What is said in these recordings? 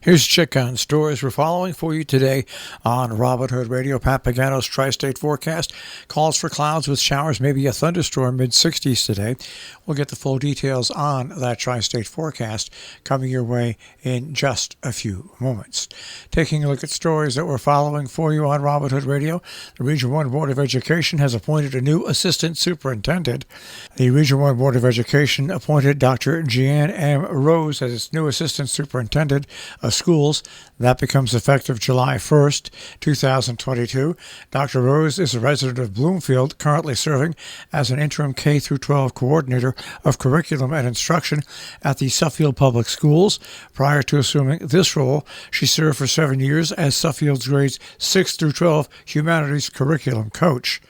Here's a check on stories we're following for you today on Robin Hood Radio. Pat Pagano's Tri-State forecast calls for clouds with showers, maybe a thunderstorm, mid-60s today. We'll get the full details on that Tri-State forecast coming your way in just a few moments. Taking a look at stories that we're following for you on Robin Hood Radio, the Region 1 Board of Education has appointed a new assistant superintendent. The Region 1 Board of Education appointed Dr. Jeanne M. Rose as its new assistant superintendent of schools. That becomes effective July 1st, 2022. Dr. Rose is a resident of Bloomfield, currently serving as an interim K-12 coordinator of curriculum and instruction at the Suffield Public Schools. Prior to assuming this role, she served for 7 years as Suffield's grades 6 through 12 humanities curriculum coach.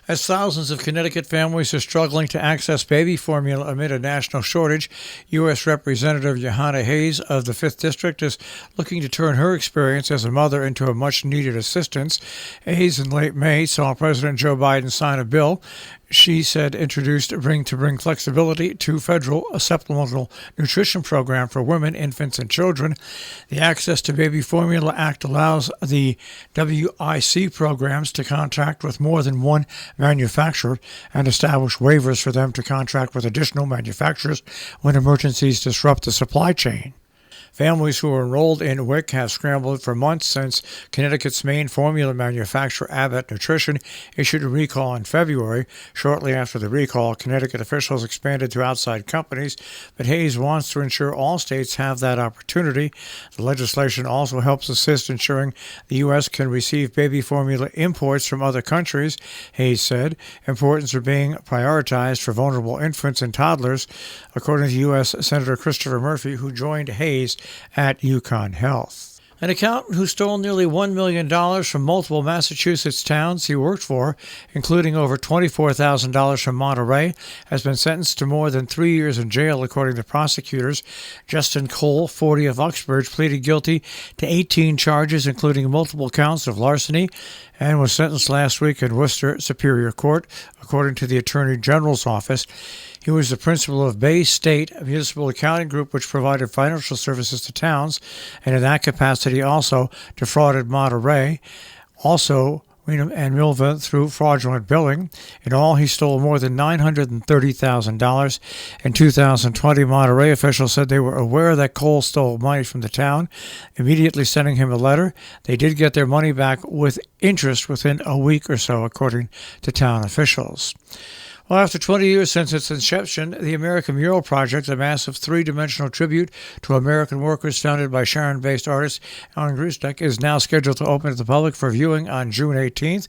As thousands of Connecticut families are struggling to access baby formula amid a national shortage, U.S. Representative Johanna Hayes of the 5th District is looking to turn her experience as a mother into a much-needed assistance. Hayes in late May saw President Joe Biden sign a bill she said introduced Bring to Bring Flexibility to Federal Supplemental Nutrition Program for women, infants, and children. The Access to Baby Formula Act allows the WIC programs to contract with more than one manufacturer and establish waivers for them to contract with additional manufacturers when emergencies disrupt the supply chain. Families who are enrolled in WIC have scrambled for months since Connecticut's main formula manufacturer, Abbott Nutrition, issued a recall in February. Shortly after the recall, Connecticut officials expanded to outside companies, but Hayes wants to ensure all states have that opportunity. The legislation also helps assist ensuring the U.S. can receive baby formula imports from other countries, Hayes said. Importance are being prioritized for vulnerable infants and toddlers, according to U.S. Senator Christopher Murphy, who joined Hayes at Yukon Health. An accountant who stole nearly $1 million from multiple Massachusetts towns he worked for, including over $24,000 from Monterey, has been sentenced to more than 3 years in jail, according to prosecutors. Justin Cole, 40 of Uxbridge, pleaded guilty to 18 charges, including multiple counts of larceny, and was sentenced last week in Worcester Superior Court, according to the Attorney General's office. He was the principal of Bay State Municipal Accounting Group, which provided financial services to towns, and in that capacity also defrauded Monterey, also Weenham and Millville through fraudulent billing. In all, he stole more than $930,000. In 2020, Monterey officials said they were aware that Cole stole money from the town, immediately sending him a letter. They did get their money back with interest within a week or so, according to town officials. Well, after 20 years since its inception, the American Mural Project, a massive three-dimensional tribute to American workers founded by Sharon-based artist Alan Grusnek, is now scheduled to open to the public for viewing on June 18th.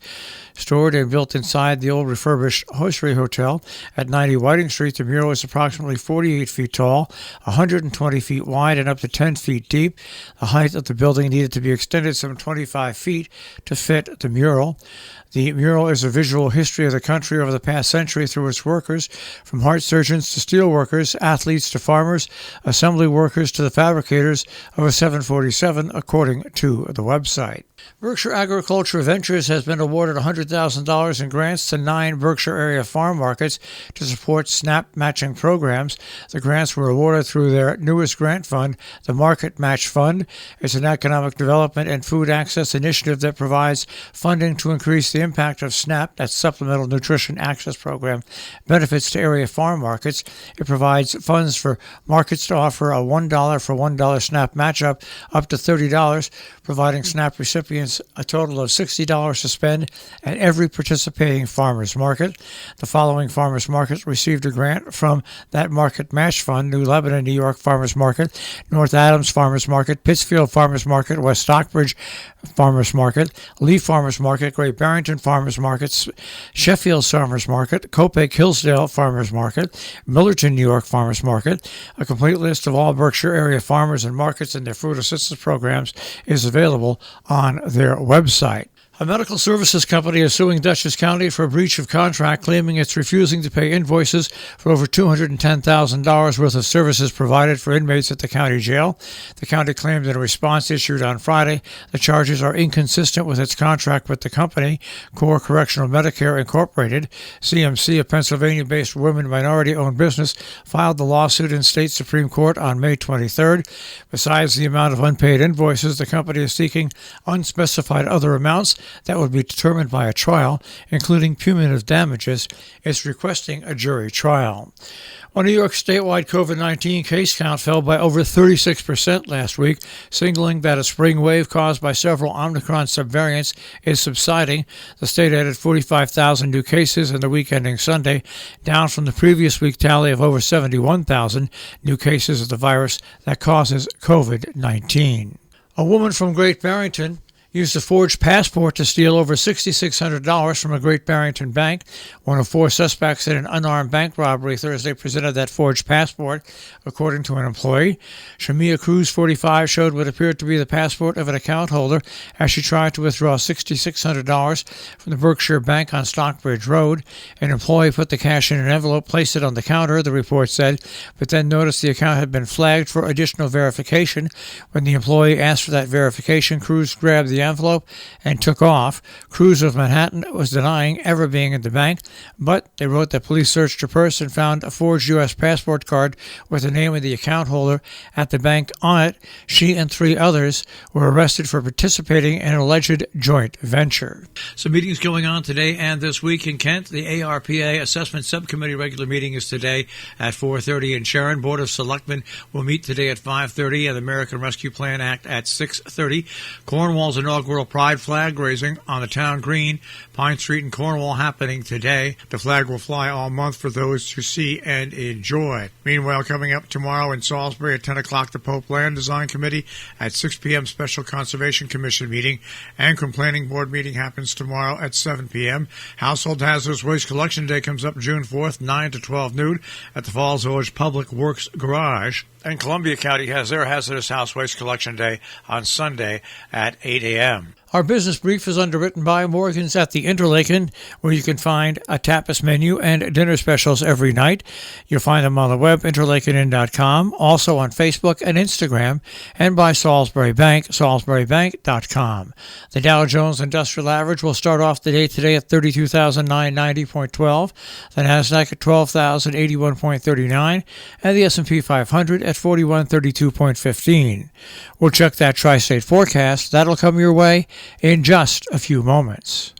Stored and built inside the old refurbished Hosiery Hotel at 90 Whiting Street, the mural is approximately 48 feet tall, 120 feet wide, and up to 10 feet deep. The height of the building needed to be extended some 25 feet to fit the mural. The mural is a visual history of the country over the past century through its workers, from heart surgeons to steel workers, athletes to farmers, assembly workers to the fabricators of a 747, according to the website. Berkshire Agriculture Ventures has been awarded $100,000 in grants to 9 Berkshire area farm markets to support SNAP matching programs. The grants were awarded through their newest grant fund, the Market Match Fund. It's an economic development and food access initiative that provides funding to increase the impact of SNAP, that's Supplemental Nutrition Access Program, benefits to area farm markets. It provides funds for markets to offer a $1 for $1 SNAP matchup up to $30, providing SNAP recipients a total of $60 to spend at every participating farmers market. The following farmers markets received a grant from that Market Match Fund: New Lebanon, New York Farmers Market, North Adams Farmers Market, Pittsfield Farmers Market, West Stockbridge Farmers Market, Lee Farmers Market, Great Barrington Farmers Market, Sheffield Farmers Market, Copiague Hillsdale Farmers Market, Millerton, New York Farmers Market. A complete list of all Berkshire area farmers and markets and their food assistance programs is available on their website. A medical services company is suing Dutchess County for breach of contract, claiming it's refusing to pay invoices for over $210,000 worth of services provided for inmates at the county jail. The county claimed in a response issued on Friday the charges are inconsistent with its contract with the company, Core Correctional Medicare Incorporated. CMC, a Pennsylvania-based women minority-owned business, filed the lawsuit in state Supreme Court on May 23rd. Besides the amount of unpaid invoices, the company is seeking unspecified other amounts that would be determined by a trial, including punitive damages. It's requesting a jury trial. Well, New York's statewide COVID-19 case count fell by over 36% last week, signaling that a spring wave caused by several Omicron subvariants is subsiding. The state added 45,000 new cases in the week ending Sunday, down from the previous week tally of over 71,000 new cases of the virus that causes COVID-19. A woman from Great Barrington used a forged passport to steal over $6,600 from a Great Barrington bank. One of four suspects in an unarmed bank robbery Thursday presented that forged passport, according to an employee. Shamia Cruz, 45, showed what appeared to be the passport of an account holder as she tried to withdraw $6,600 from the Berkshire Bank on Stockbridge Road. An employee put the cash in an envelope, placed it on the counter, the report said, but then noticed the account had been flagged for additional verification. When the employee asked for that verification, Cruz grabbed the envelope and took off. Cruz of Manhattan was denying ever being in the bank, but they wrote that police searched her purse and found a forged U.S. passport card with the name of the account holder at the bank on it. She and three others were arrested for participating in an alleged joint venture. Some meetings going on today and this week in Kent. The ARPA Assessment Subcommittee regular meeting is today at 4:30 in Sharon. Board of Selectmen will meet today at 5:30 and the American Rescue Plan Act at 6:30. Cornwall's inaugural Pride flag raising on the town green, Pine Street in Cornwall, happening today. The flag will fly all month for those to see and enjoy. Meanwhile, coming up tomorrow in Salisbury at 10 o'clock, the Pope Land Design Committee at 6 p.m. Special Conservation Commission meeting. Ancrum Planning Board meeting happens tomorrow at 7 p.m. Household Hazardous Waste Collection Day comes up June 4th, 9 to 12 noon at the Falls Village Public Works Garage. And Columbia County has their Hazardous House Waste Collection Day on Sunday at 8 a.m. Our business brief is underwritten by Morgan's at the Interlaken, where you can find a tapas menu and dinner specials every night. You'll find them on the web, interlakenin.com, also on Facebook and Instagram, and by Salisbury Bank, salisburybank.com. The Dow Jones Industrial Average will start off the day today at 32,990.12, the NASDAQ at 12,081.39, and the S&P 500 at 4132.15. We'll check that tri-state forecast. That'll come your way in just a few moments.